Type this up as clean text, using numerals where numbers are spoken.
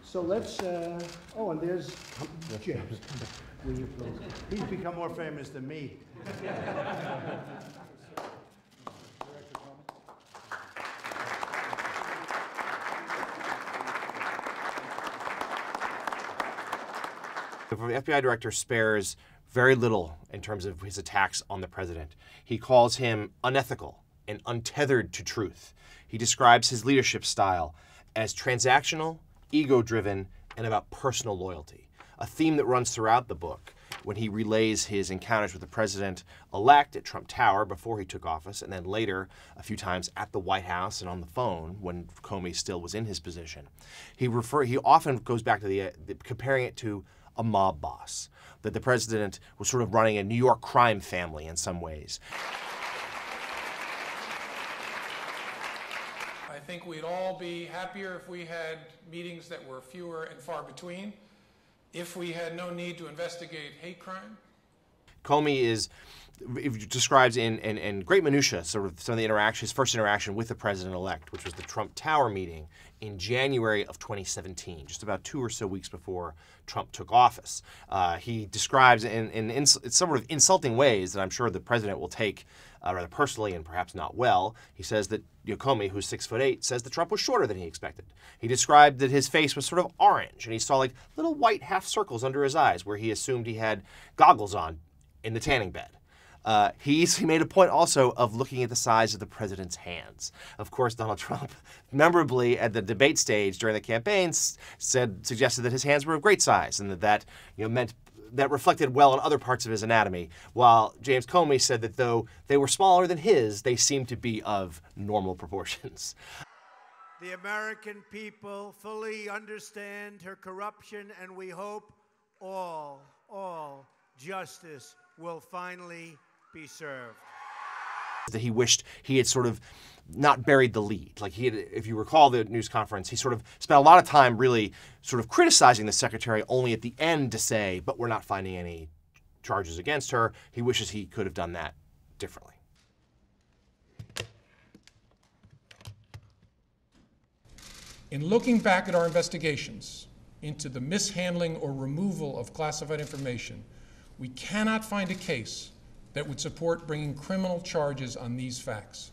So let's, oh, and there's Jim. Will you please? He's become more famous than me. The FBI director spares very little in terms of his attacks on the president. He calls him unethical and untethered to truth. He describes his leadership style as transactional, ego-driven, and about personal loyalty, a theme that runs throughout the book when he relays his encounters with the president-elect at Trump Tower before he took office, and then later a few times at the White House and on the phone when Comey still was in his position. He often goes back to comparing it to a mob boss, that the president was sort of running a New York crime family in some ways. I think we'd all be happier if we had meetings that were fewer and far between, if we had no need to investigate hate crime. Comey describes in great minutia sort of some of the interactions, his first interaction with the president-elect, which was the Trump Tower meeting in January of 2017, just about 2 or so weeks before Trump took office. He describes in sort of insulting ways that I'm sure the president will take rather personally and perhaps not well. He says that Comey, who's 6'8", says that Trump was shorter than he expected. He described that his face was sort of orange, and he saw like little white half circles under his eyes where he assumed he had goggles on in the tanning bed. He made a point also of looking at the size of the president's hands. Of course, Donald Trump, memorably at the debate stage during the campaign, suggested that his hands were of great size and that reflected well on other parts of his anatomy, while James Comey said that though they were smaller than his, they seemed to be of normal proportions. The American people fully understand her corruption, and we hope all justice will finally be served. That he wished he had sort of not buried the lead. Like if you recall the news conference, he sort of spent a lot of time really sort of criticizing the secretary, only at the end to say, but we're not finding any charges against her. He wishes he could have done that differently. In looking back at our investigations into the mishandling or removal of classified information, we cannot find a case that would support bringing criminal charges on these facts.